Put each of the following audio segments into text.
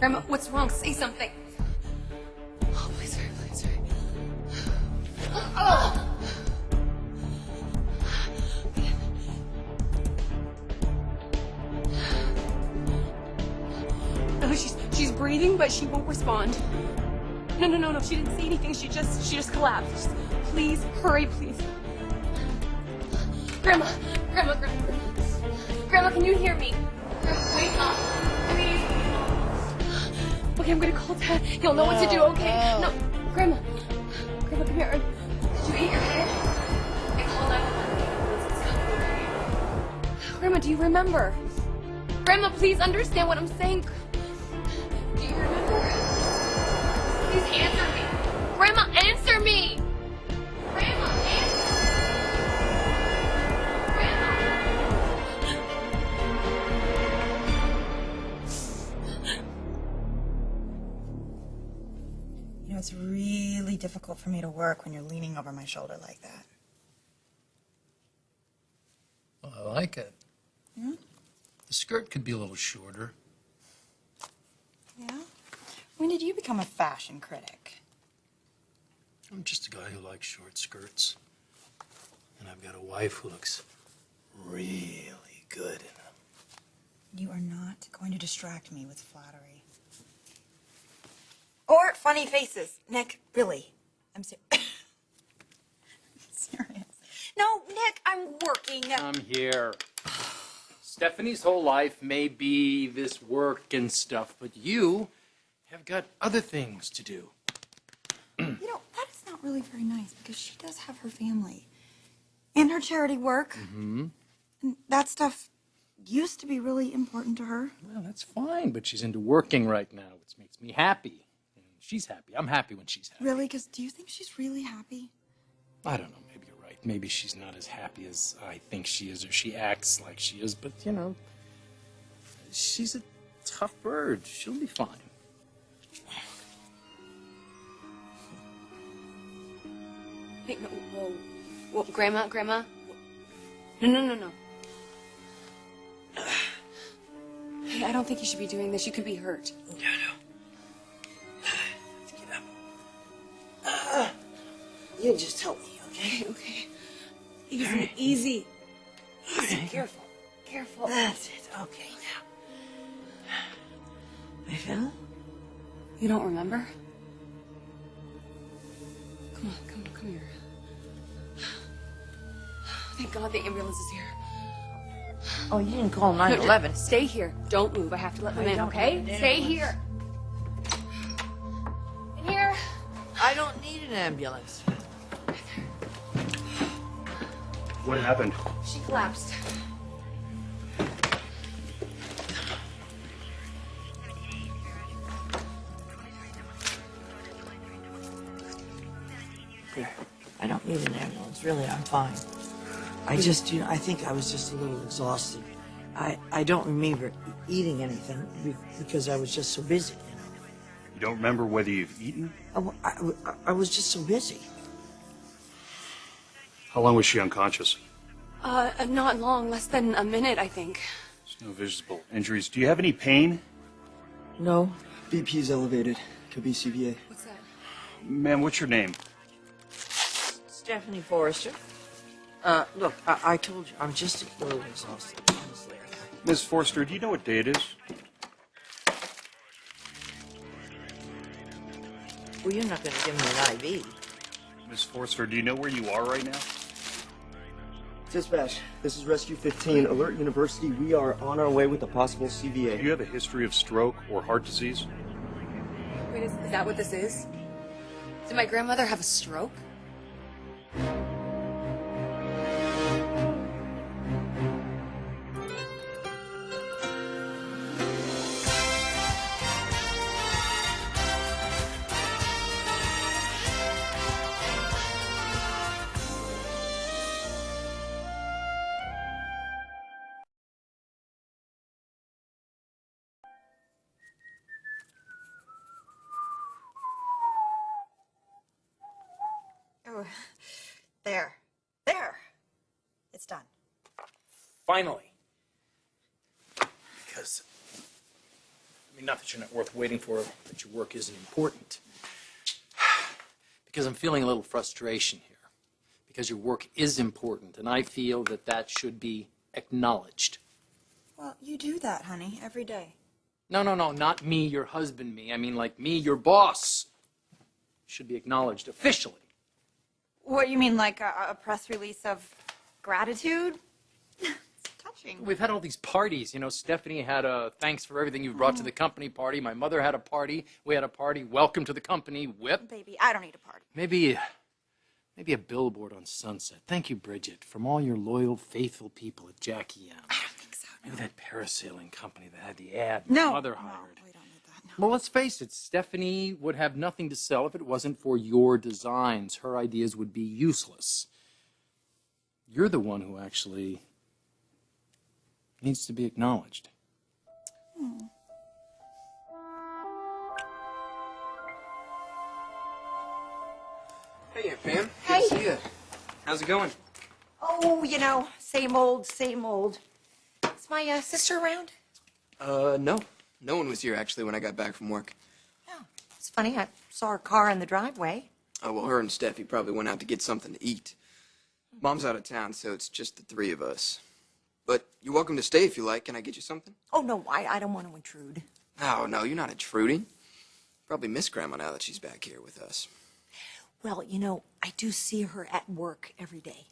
Grandma, what's wrong? Say something. Oh, please hurry, please hurry. Oh! No, she's breathing, but she won't respond. No. She didn't say anything. She just collapsed. Just, please, hurry, please. Grandma, can you hear me? Grandma, wake up, please. Okay, I'm gonna call Dad. He'll know what to do. Okay? No, Grandma, come here. Did you hit your head? I called 911. It's coming. Grandma, do you remember? Grandma, please understand what I'm saying. Do you remember? Please answer me. Grandma, answer me. Grandma, answer me. You know, it's really difficult for me to work when you're leaning over my shoulder like that. Well, I like it. Yeah? The skirt could be a little shorter. Yeah? When did you become a fashion critic? I'm just a guy who likes short skirts. And I've got a wife who looks really good in them. You are not going to distract me with flattery. Or funny faces. Nick, really. I'm serious. No, Nick, I'm working. I'm here. Stephanie's whole life may be this work and stuff, but you have got other things to do. You know, that is not really very nice because she does have her family and her charity work. Mm-hmm. And that stuff used to be really important to her. Well, that's fine, but she's into working right now, which makes me happy. And she's happy. I'm happy when she's happy. Really? Because do you think she's really happy? I don't know. Maybe you're right. Maybe she's not as happy as I think she is, or she acts like she is. But, you know, she's a tough bird. She'll be fine. Hey, whoa, Grandma. No. Hey, I don't think you should be doing this. You could be hurt. Yeah, I know. Let's get up. You just help me, okay? Okay. Easy. Right. Careful. That's it. Okay, now. I fell? You don't remember? Come here. Thank God the ambulance is here. Oh, you didn't call 911. Stay here. Don't move. I have to let them in, okay? Stay here. In here. I don't need an ambulance. What happened? She collapsed. I don't need an ambulance. Really, I'm fine. I just, I think I was just a little exhausted. I don't remember eating anything because I was just so busy, you know. You don't remember whether you've eaten? I was just so busy. How long was she unconscious? Not long. Less than a minute, I think. There's no visible injuries. Do you have any pain? No. BP's elevated. Could be CVA. What's that? Ma'am, what's your name? Stephanie Forrester. Look, I told you, I'm just a little exhausted, honestly. Ms. Forster, do you know what day it is? Well, you're not going to give me an IV. Ms. Forster, do you know where you are right now? Dispatch, this is Rescue 15, Alert University. We are on our way with a possible Do CVA. you have a history of stroke or heart disease? Wait, is that what this is? Did my grandmother have a stroke? Oh, there. It's done. Finally. Because I mean, not that you're not worth waiting for, but your work isn't important. Because I'm feeling a little frustration here. Because your work is important, and I feel that that should be acknowledged. Well, you do that, honey, every day. No, not me, your husband, me. I mean, like me, your boss. Should be acknowledged officially. What, you mean like a press release of gratitude? It's touching. We've had all these parties. You know, Stephanie had a thanks for everything you've brought to the company party. My mother had a party. We had a party. Welcome to the company. Whip. Baby, I don't need a party. Maybe a billboard on Sunset. Thank you, Bridget, from all your loyal, faithful people at Jackie M. I don't think so. No. Maybe that parasailing company that had the ad No. my mother hired. No, we don't need that. No. Well, let's face it, Stephanie would have nothing to sell if it wasn't for your designs. Her ideas would be useless. You're the one who actually needs to be acknowledged. Hey, Aunt Pam. Hey. Good to see you. How's it going? Oh, you know, same old, same old. Is my sister around? No. No one was here, actually, when I got back from work. Oh, it's funny. I saw her car in the driveway. Oh, well, her and Steffi probably went out to get something to eat. Mom's out of town, so it's just the three of us. But you're welcome to stay if you like. Can I get you something? Oh, no, I don't want to intrude. Oh, no, you're not intruding. Probably miss Grandma now that she's back here with us. Well, you know, I do see her at work every day.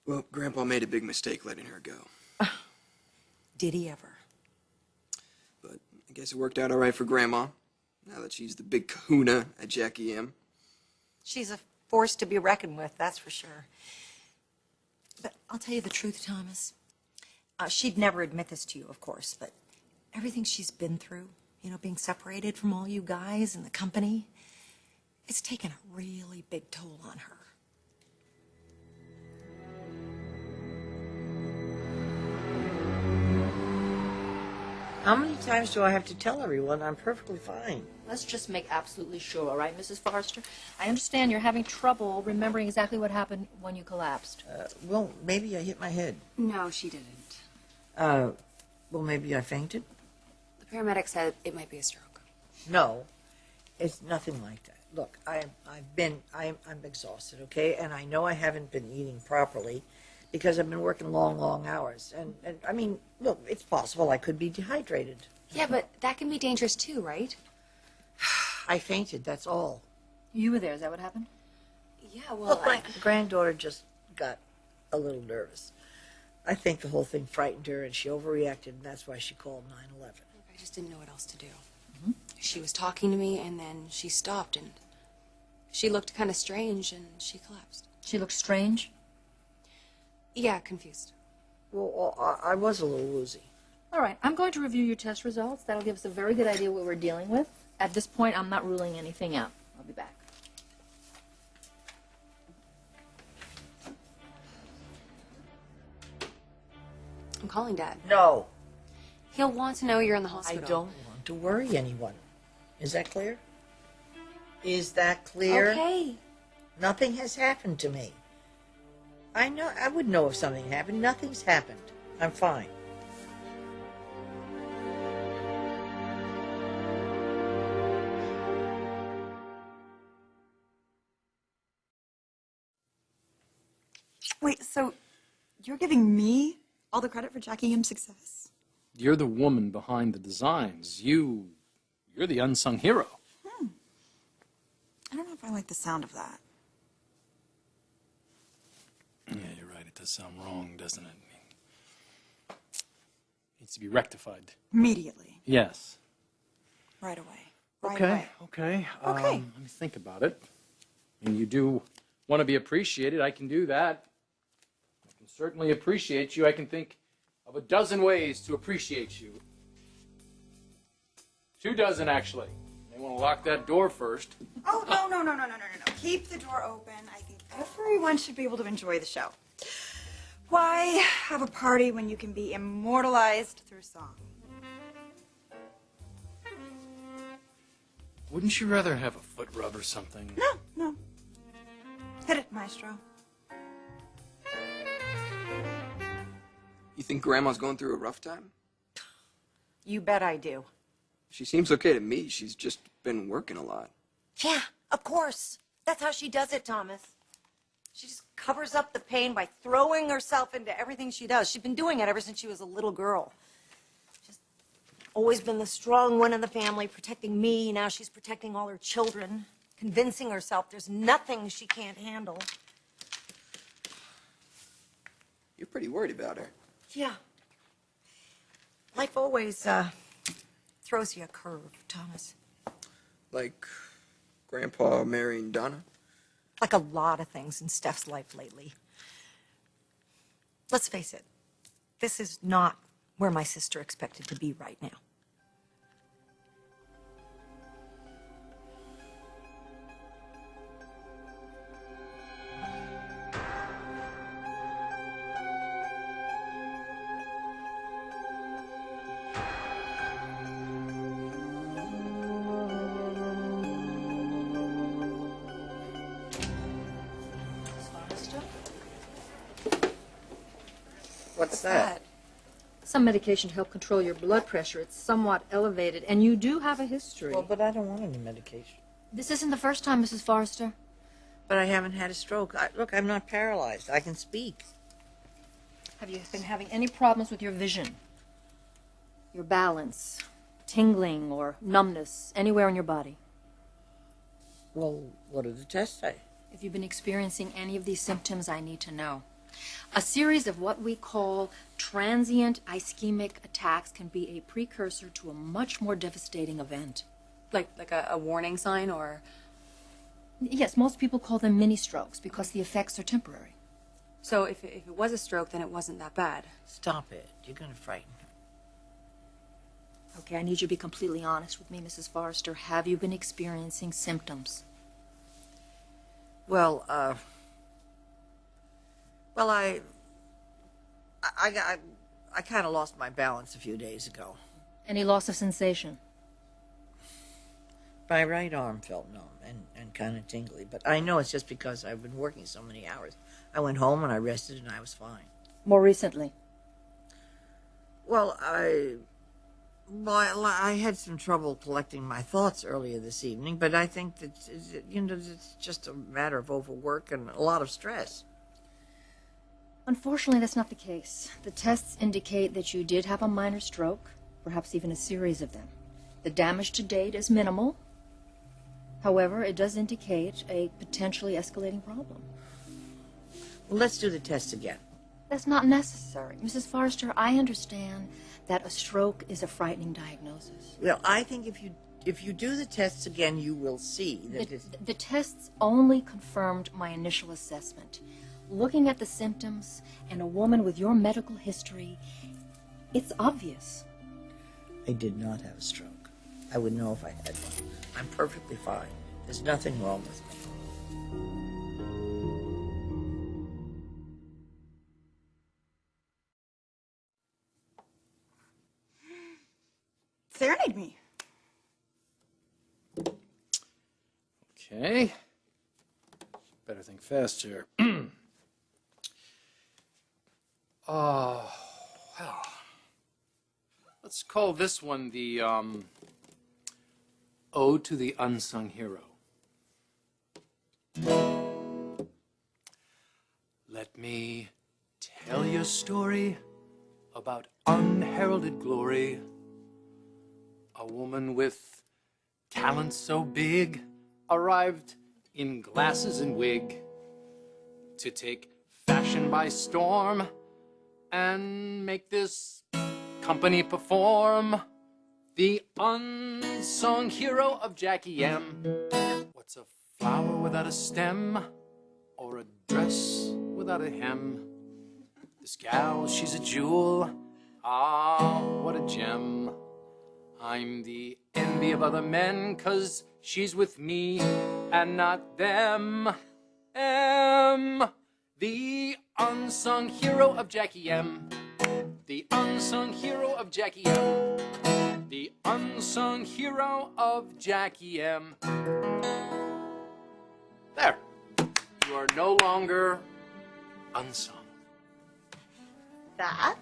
Well, Grandpa made a big mistake letting her go. Did he ever? But I guess it worked out all right for Grandma, now that she's the big kahuna at Jackie M. She's a force to be reckoned with, that's for sure. But I'll tell you the truth, Thomas. She'd never admit this to you, of course, but everything she's been through, you know, being separated from all you guys and the company, it's taken a really big toll on her. How many times do I have to tell everyone I'm perfectly fine? Let's just make absolutely sure, all right, Mrs. Forrester? I understand you're having trouble remembering exactly what happened when you collapsed. Well, maybe I hit my head. No, she didn't. Well, maybe I fainted. The paramedic said it might be a stroke. No, it's nothing like that. Look, I'm exhausted, okay? And I know I haven't been eating properly because I've been working long hours. And I mean, look, it's possible I could be dehydrated. Yeah, but that can be dangerous too, right? I fainted, that's all. You were there, is that what happened? Yeah, well, Look, my granddaughter just got a little nervous. I think the whole thing frightened her and she overreacted, and that's why she called 911. I just didn't know what else to do. Mm-hmm. She was talking to me, and then she stopped, and she looked kind of strange, and she collapsed. She looked strange? Yeah, confused. Well, I was a little woozy. All right, I'm going to review your test results. That'll give us a very good idea what we're dealing with. At this point, I'm not ruling anything out. I'll be back. I'm calling Dad. No, He'll want to know you're in the I hospital. don't want to worry anyone. Is that clear? Is that clear? Okay. Nothing has happened to me. I would know if something happened. Nothing's happened. I'm fine. Wait, so you're giving me all the credit for Jackie M's success? You're the woman behind the designs. You're the unsung hero. I don't know if I like the sound of that. Yeah, you're right. It does sound wrong, doesn't it? Needs to be rectified. Immediately. Yes. Right away. Right Okay, away. okay. Okay. Let me think about it. I mean, you do want to be appreciated. I can do that. I can certainly appreciate you. I can think of a dozen ways to appreciate you. 24, actually. They want to lock that door first. Oh, no. Keep the door open. I think everyone should be able to enjoy the show. Why have a party when you can be immortalized through song? Wouldn't you rather have a foot rub or something? No. Hit it, maestro. You think Grandma's going through a rough time? You bet I do. She seems okay to me. She's just been working a lot. Yeah, of course. That's how she does it, Thomas. She just covers up the pain by throwing herself into everything she does. She's been doing it ever since she was a little girl. Just always been the strong one in the family, protecting me. Now she's protecting all her children, convincing herself there's nothing she can't handle. You're pretty worried about her. Yeah. Life always throws you a curve, Thomas. Like Grandpa marrying Donna? Like a lot of things in Steph's life lately. Let's face it, this is not where my sister expected to be right now. What's that? Some medication to help control your blood pressure. It's somewhat elevated, and you do have a history. Well, but I don't want any medication. This isn't the first time, Mrs. Forrester. But I haven't had a stroke. Look, I'm not paralyzed. I can speak. Have you been having any problems with your vision? Your balance? Tingling or numbness anywhere in your body? Well, what do the tests say? If you've been experiencing any of these symptoms, I need to know. A series of what we call transient ischemic attacks can be a precursor to a much more devastating event. Like a warning sign or... Yes, most people call them mini strokes because the effects are temporary. So if it was a stroke, then it wasn't that bad. Stop it. You're going to frighten her. Okay, I need you to be completely honest with me, Mrs. Forrester. Have you been experiencing symptoms? Well, I kind of lost my balance a few days ago. Any loss of sensation? My right arm felt numb and kind of tingly, but I know it's just because I've been working so many hours. I went home and I rested and I was fine. More recently? Well, I had some trouble collecting my thoughts earlier this evening, but I think that, it's just a matter of overwork and a lot of stress. Unfortunately, that's not the case. The tests indicate that you did have a minor stroke, perhaps even a series of them. The damage to date is minimal. However, it does indicate a potentially escalating problem. Well, let's do the test again. That's not necessary. Mrs. Forrester, I understand that a stroke is a frightening diagnosis. Well, I think if you do the tests again, you will see that The tests only confirmed my initial assessment. Looking at the symptoms and a woman with your medical history, it's obvious. I did not have a stroke. I would know if I had one. I'm perfectly fine. There's nothing wrong with me. Serenade me. Okay. Better think faster. Oh, well. Let's call this one the, Ode to the Unsung Hero. Let me tell you a story about unheralded glory. A woman with talent so big arrived in glasses and wig to take fashion by storm and make this company perform. The unsung hero of Jackie M. What's a flower without a stem or a dress without a hem? This gal, she's a jewel. Ah, what a gem. I'm the envy of other men 'cause she's with me and not them. The unsung hero of Jackie M. The unsung hero of Jackie M. The unsung hero of Jackie M. There. You are no longer unsung. That?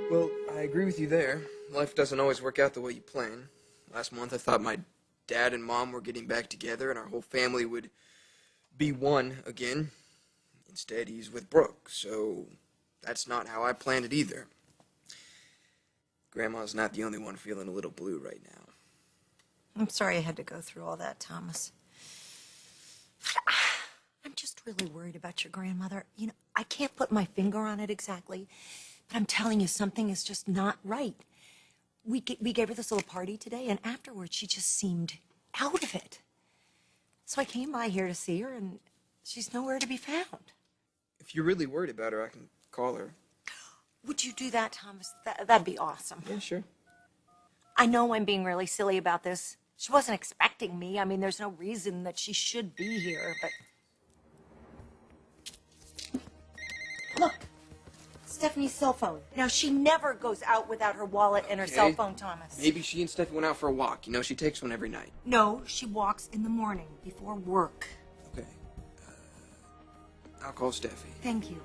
Well, I agree with you there. Life doesn't always work out the way you plan. Last month I thought my dad and mom were getting back together and our whole family would be one again. Instead, he's with Brooke, so that's not how I planned it either. Grandma's not the only one feeling a little blue right now. I'm sorry I had to go through all that, Thomas. I'm just really worried about your grandmother. You know, I can't put my finger on it exactly, but I'm telling you, something is just not right. We gave her this little party today, and afterwards she just seemed out of it. So I came by here to see her, and she's nowhere to be found. If you're really worried about her, I can call her. Would you do that, Thomas? That'd be awesome. Yeah, sure. I know I'm being really silly about this. She wasn't expecting me. I mean, there's no reason that she should be here, but... Look, Stephanie's cell phone. Now, she never goes out without her wallet and her cell phone, Thomas. Maybe she and Steffy went out for a walk. You know, she takes one every night. No, she walks in the morning before work. Okay. I'll call Steffy. Thank you.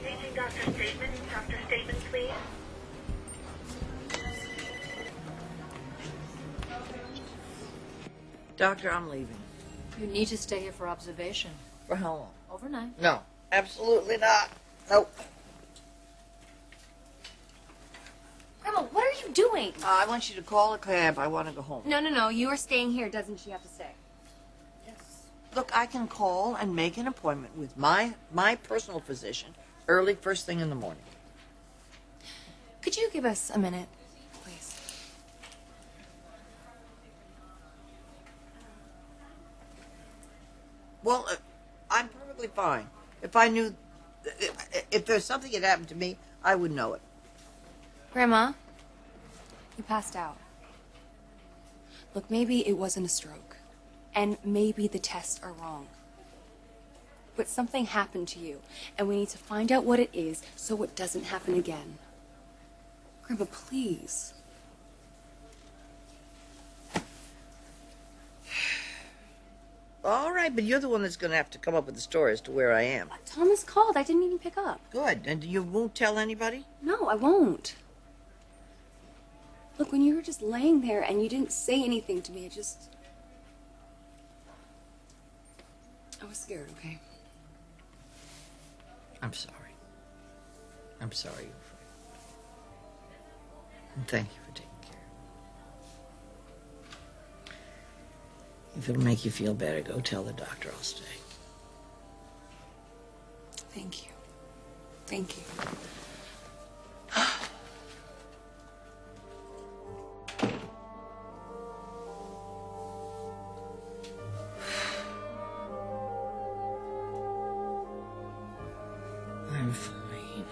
Staging Dr. Statement. Dr. Statement, please. Doctor, I'm leaving. You need to stay here for observation. For how long? Overnight. No, absolutely not. Nope. Grandma, what are you doing? I want you to call a cab. I want to go home. No. You are staying here. Doesn't she have to stay? Look, I can call and make an appointment with my personal physician early first thing in the morning. Could you give us a minute, please? Well, I'm perfectly fine. If I knew, if there's something that happened to me, I would know it. Grandma, you passed out. Look, maybe it wasn't a stroke. And maybe the tests are wrong. But something happened to you, and we need to find out what it is so it doesn't happen again. Grandma, please. All right, but you're the one that's going to have to come up with the story as to where I am. Thomas called. I didn't even pick up. Good. And you won't tell anybody? No, I won't. Look, when you were just laying there and you didn't say anything to me, I was scared, okay? I'm sorry. I'm sorry you're afraid. And thank you for taking care. If it'll make you feel better, go tell the doctor I'll stay. Thank you. Thank you. I'm fine.